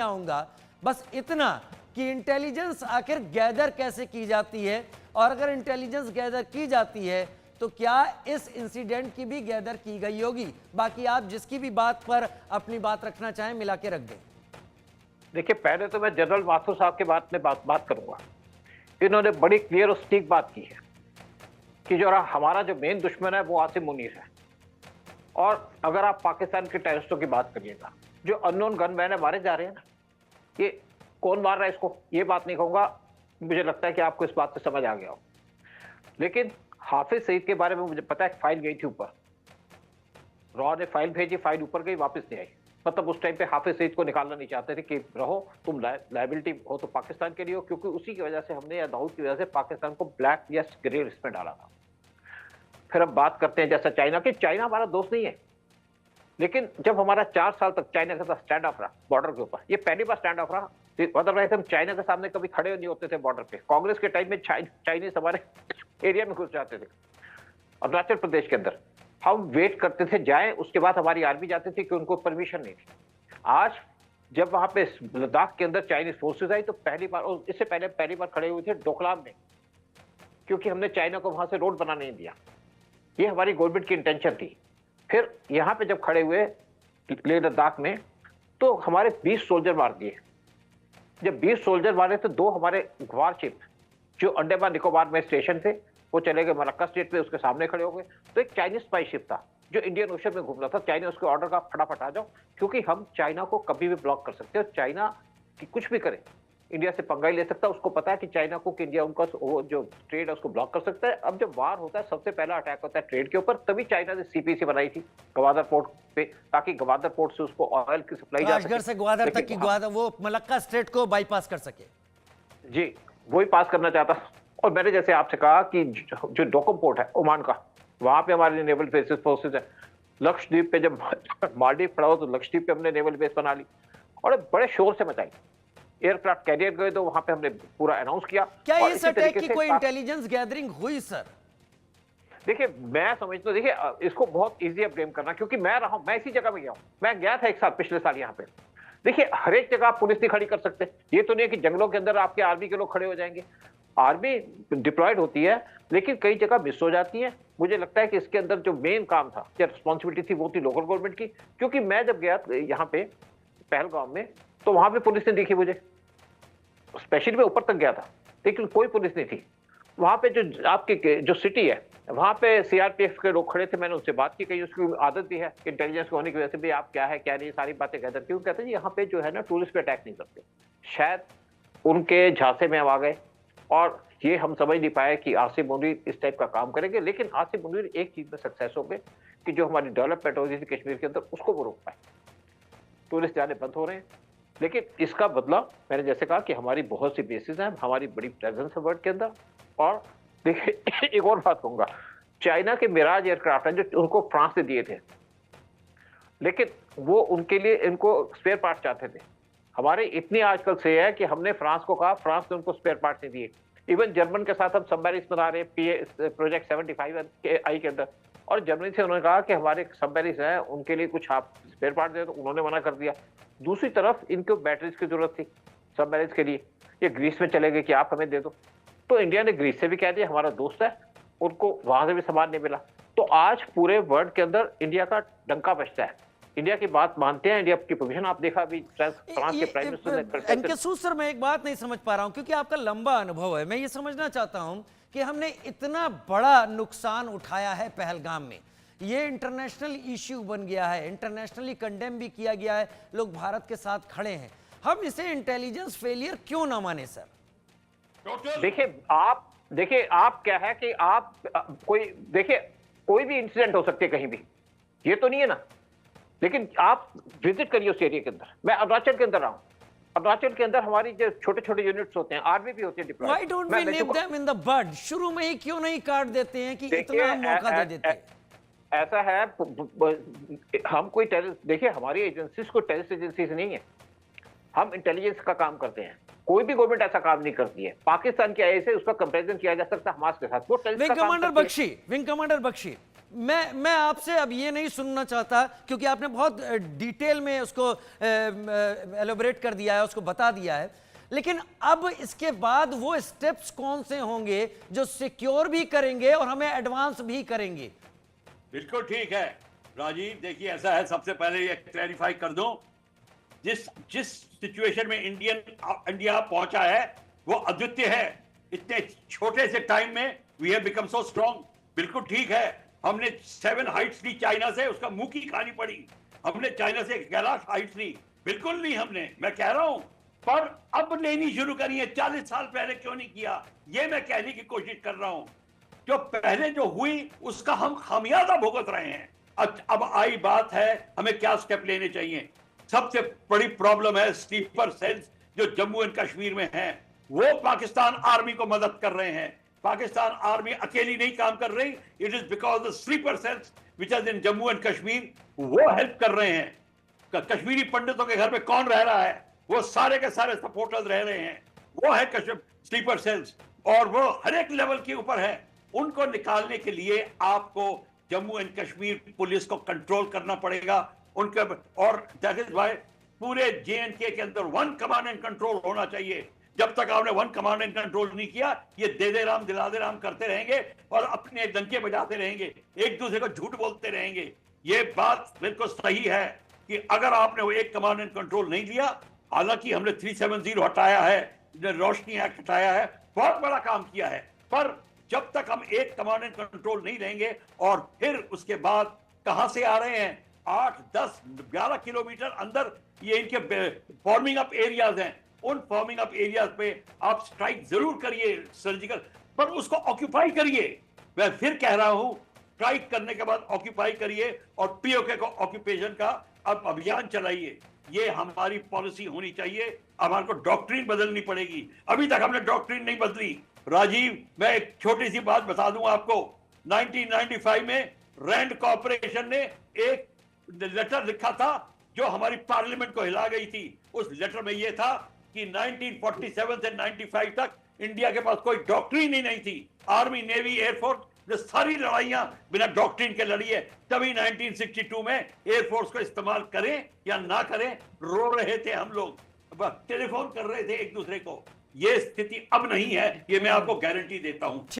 आऊंगा, बस इतना कि इंटेलिजेंस आखिर गैदर कैसे की जाती है, और अगर इंटेलिजेंस गैदर की जाती है तो क्या इस इंसिडेंट की भी गैदर की गई होगी। बाकी आप जिसकी भी बात पर अपनी बात रखना चाहें मिला के रख दें। देखिए, पहले तो मैं जनरल माथुर साहब के बात करूंगा। इन्होंने बड़ी क्लियर और सटीक बात की है कि जो हमारा जो मेन दुश्मन है वो आसिम मुनीर है। और अगर आप पाकिस्तान के टेररिस्टों की बात करिएगा, जो अननोन गनमैन है मारे जा रहे हैं ना, ये कौन मार रहा है इसको, ये बात नहीं कहूंगा। मुझे लगता है कि आपको इस बात से समझ आ गया हो। लेकिन हाफिज सईद के बारे में मुझे पता है, फाइल गई थी ऊपर, रॉ ने फाइल भेजी, फाइल ऊपर गई, वापस नहीं आई। मतलब उस टाइम पे हाफिज सईद को निकालना नहीं चाहते थे कि रहो, तुम लायबिलिटी हो तो पाकिस्तान के लिए हो, क्योंकि उसी की वजह से हमने, या दाऊद की वजह से, पाकिस्तान को ब्लैक या ग्रे लिस्ट में डाला था। फिर हम बात करते हैं जैसा चाइना की। चाइना हमारा दोस्त नहीं है, लेकिन जब हमारा 4 साल तक चाइना के साथ स्टैंड ऑफ रहा बॉर्डर के ऊपर, ये पहली बार स्टैंड ऑफ रहा। अदरवाइज हम चाइना के सामने कभी खड़े नहीं होते थे बॉर्डर पे। कांग्रेस के टाइम में चाइनीज हमारे एरिया में घुस जाते थे। अरुणाचल प्रदेश के अंदर हम वेट करते थे जाए, उसके बाद हमारी आर्मी जाती थी कि उनको परमिशन नहीं थी। आज जब वहां पे लद्दाख के अंदर चाइनीज फोर्सेज आई तो पहली बार, और इससे पहले पहली बार खड़े हुए थे डोकलाम में, क्योंकि हमने चाइना को वहां से रोड बनाने नहीं दिया। ये हमारी गवर्नमेंट की इंटेंशन थी। फिर यहां पे जब खड़े हुए लेह लद्दाख में, तो हमारे 20 सोल्जर मार दिए। जब 20 सोल्जर मारे तो 2 हमारे वारशिप जो अंडमान निकोबार में स्टेशन थे वो चले गए मलक्का स्टेट पे, उसके सामने खड़े हो गए। तो एक चाइनीज स्पाई शिप था जो इंडियन ओशन में घूम रहा था। चाइना उसके ऑर्डर का फटाफट आ जाओ, क्योंकि हम चाइना को कभी भी ब्लॉक कर सकते हैं। और चाइना की कुछ भी करे, इंडिया से पंगा ही ले सकता है। उसको पता है कि चाइना को, कि इंडिया उनका वो जो ट्रेड है उसको ब्लॉक कर सकता है। अब जब वार होता है, सबसे पहला अटैक होता है ट्रेड के ऊपर। तभी चाइना ने सीपीसी बनाई थी गवादर पोर्ट पे, ताकि गवादर पोर्ट से उसको ऑयल की सप्लाई जा सके, से ग्वादर तक की, ग्वादर वो मलक्का स्ट्रेट को बाईपास कर सके। जी, वही पास करना चाहता। और मैंने जैसे आपसे कहा कि जो डोकम पोर्ट है ओमान का, वहां पे हमारे नेवल बेसिस फोर्सेज है। लक्षद्वीप पे जब मालदीव पड़ा हो तो लक्षद्वीप पे हमने नेवल बेस बना ली और बड़े शोर से मचाई। एयरक्राफ्ट कैरियर गए तो वहां पे हमने पूरा अनाउंस किया। क्या इस अटैक की कोई इंटेलिजेंस गैदरिंग हुई सर? देखिए, मैं समझता हूं, देखिए इसको बहुत इजी है ब्लेम करना, क्योंकि मैं रहा हूं, मैं इसी जगह में गया हूं। मैं गया था एक साल, पिछले साल यहाँ पे। देखिए, हर एक जगह आप पुलिस नहीं खड़ी कर सकते। ये तो नहीं है कि जंगलों के अंदर आपके आर्मी के लोग खड़े हो जाएंगे। आर्मी डिप्लॉयड होती है, लेकिन कई जगह मिस हो जाती है। मुझे लगता है कि इसके अंदर जो मेन काम था या रिस्पॉन्सिबिलिटी थी वो थी लोकल गवर्नमेंट की। क्योंकि मैं जब गया यहाँ पे पहलगाम में, तो वहां पे पुलिस ने दिखी मुझे। स्पेशली मैं ऊपर तक गया था, लेकिन कोई पुलिस नहीं थी वहां पे। जो आपकी जो सिटी है, वहां पे सीआरपीएफ के लोग खड़े थे। मैंने उनसे बात की, कहीं उसकी आदत भी है इंटेलिजेंस के होने की वजह से भी, आप क्या है क्या नहीं, सारी बातें गैदर की। कहते हैं जी यहाँ पे जो है ना, टूरिस्ट पे अटैक नहीं करते। शायद उनके झांसे में हम आ गए और ये हम समझ नहीं पाए कि आसिम मुनीर इस टाइप का काम करेंगे। लेकिन आसिम मुनीर एक चीज में सक्सेस हो गए कि जो हमारी डेवलपमेंट हो रही थी कश्मीर के अंदर, उसको वो रोक पाए। टूरिस्ट जाने बंद हो रहे हैं, लेकिन इसका बदला, मैंने जैसे कहा कि हमारी बहुत सी बेसिस हैं, हमारी बड़ी प्रेजेंस है वर्ल्ड के अंदर। और देखिए, एक और बात कहूंगा, चाइना के मिराज एयरक्राफ्ट हैं जो उनको फ्रांस ने दिए थे, लेकिन वो उनके लिए इनको स्पेयर पार्ट चाहते थे। हमारे इतनी आजकल से है कि हमने फ्रांस को कहा, फ्रांस ने उनको स्पेयर पार्ट नहीं दिए। इवन जर्मन के साथ हम सबमरीन बना रहे हैं प्रोजेक्ट 75 के आई के अंदर, और जर्मनी से उन्होंने कहा कि हमारे सबमरीन हैं, उनके लिए कुछ आप स्पेयर पार्ट दे, तो उन्होंने मना कर दिया। दूसरी तरफ इनको बैटरीज की जरूरत थी सबमरीन के लिए, ये ग्रीस में चले गए कि आप हमें दे दो। तो इंडिया ने ग्रीस से भी कह दिया, हमारा दोस्त है, उनको वहां से भी सामान नहीं मिला। तो आज पूरे वर्ल्ड के अंदर इंडिया का डंका बजता है। इंडिया की बात मानते हैं, इंडिया की पोजीशन आप देखा अभी फ्रांस के प्राइम मिनिस्टर ने। एनके सूद सर, मैं एक बात नहीं समझ पा रहा हूं, क्योंकि आपका लंबा अनुभव है। मैं ये समझना चाहता हूं कि हमने इतना बड़ा नुकसान उठाया है पहलगाम में, ये इंटरनेशनल इश्यू बन गया है, इंटरनेशनली कंडेम भी किया गया है, लोग भारत के साथ खड़े हैं। हम इसे इंटेलिजेंस फेलियर क्यों ना माने सर? देखिए आप क्या है कि आप कोई भी इंसिडेंट हो सकती है कहीं भी, ये तो नहीं है ना। लेकिन आप विजिट करिए उस एरिया के अंदर। मैं अरुणाचल के अंदर रहा हूं, अरुणाचल के अंदर हमारी जो छोटे छोटे यूनिट्स होते हैं, आर्मी भी होती है diploid. Why don't we nip them in the bud? शुरू में ही क्यों नहीं काट देते हैं कि इतना हम मौका दे देते हैं? ऐसा है, हम कोई टेररिस्ट, देखिए हमारी एजेंसीज कोई टेररिस्ट एजेंसीज नहीं है, हम इंटेलिजेंस का काम करते हैं। कोई भी गवर्नमेंट ऐसा काम नहीं करती है। पाकिस्तान की आईएसआई, उसका कंपैरिजन किया जा सकता है हमास के साथ, वो टेररिस्ट का काम करती है। विंग कमांडर बख्शी, मैं आपसे अब ये नहीं सुनना चाहता, क्योंकि आपने बहुत डिटेल में उसको एलोबरेट कर दिया है, उसको बता दिया है। लेकिन अब इसके बाद वो स्टेप्स कौन से होंगे जो सिक्योर भी करेंगे और हमें एडवांस भी करेंगे? बिल्कुल ठीक है राजीव। देखिए ऐसा है, सबसे पहले ये क्लैरिफाई कर दूं, जिस सिचुएशन में इंडिया पहुंचा है वो अद्वितीय है। इतने छोटे से टाइम में we have become so strong. बिल्कुल ठीक है, हमने 7 हाइट्स ली चाइना से, उसका मुंह की खानी पड़ी। हमने चाइना से कैलाश हाइट्स ली, बिल्कुल नहीं हमने, मैं कह रहा हूं। पर अब लेनी शुरू करी है, 40 साल पहले क्यों नहीं किया, ये मैं कहने की कोशिश कर रहा हूं। जो पहले जो हुई उसका हम खामियाजा भुगत रहे हैं। अब आई बात है हमें क्या स्टेप लेने चाहिए। सबसे बड़ी प्रॉब्लम है स्लीपर सेल्स जो जम्मू एंड कश्मीर में हैं। वो पाकिस्तान आर्मी को मदद कर रहे हैं। पाकिस्तान आर्मी अकेली नहीं काम कर रही, it is because the sleeper cells which is in Jammu and Kashmir, वो हेल्प कर रहे हैं। कश्मीरी पंडितों के घर में कौन रह रहा है, वो सारे के सारे सपोर्टर्स रह रहे हैं, वो है स्लीपर सेल्स, और वो हर एक लेवल के ऊपर है। उनको निकालने के लिए आपको जम्मू एंड कश्मीर पुलिस को कंट्रोल करना पड़ेगा उनके, और दैट इज व्हाई पूरे JNK के अंदर 1 कमांड एंड कंट्रोल होना चाहिए। जब तक आपने 1 कमांड एंड कंट्रोल नहीं किया, ये दे राम दिला दे राम करते रहेंगे और अपने डंके बजाते रहेंगे, एक दूसरे को झूठ बोलते रहेंगे। ये बात बिल्कुल सही है कि अगर आपने वो 1 कमांड एंड कंट्रोल नहीं लिया, हालांकि हमने 370 हटाया है, रोशनी एक्ट हटाया है, बहुत बड़ा काम किया है, पर जब तक हम 1 कमांड एंड कंट्रोल नहीं लेंगे, और फिर उसके बाद कहां से आ रहे हैं, 8, 10, 11 किलोमीटर अंदर ये इनके फॉर्मिंग अप एरियाज हैं। उन फॉर्मिंग अप एरियाज पे आप स्ट्राइक जरूर करिए सर्जिकल, पर उसको ऑक्यूपाई करिए। मैं फिर कह रहा हूं, स्ट्राइक करने के बाद ऑक्यूपाई करिए और POK को ऑक्यूपेशन का अब अभियान चलाइए। ये हमारी पॉलिसी होनी चाहिए। हमारे को डॉक्ट्रिन बदलनी पड़ेगी। अभी तक हमने डॉक्ट्रिन नहीं बदली। राजीव, मैं एक छोटी सी बात बता दूं आपको, 1995 में रैंड कॉर्पोरेशन ने एक लेटर लिखा था जो हमारी पार्लियामेंट को हिला गई थी। उस लेटर में यह था कि 1947 से 95 तक इंडिया के पास कोई डॉक्ट्रिन ही नहीं थी। आर्मी, नेवी, एयरफोर्स ने सारी लड़ाइयां बिना डॉक्ट्रिन के लड़ी है। तभी 1962 में एयरफोर्स को इस्तेमाल करें या ना करें, रो रहे थे हम लोग, टेलीफोन कर रहे थे एक दूसरे को। ये स्थिति अब नहीं है, ये मैं आपको गारंटी देता हूं।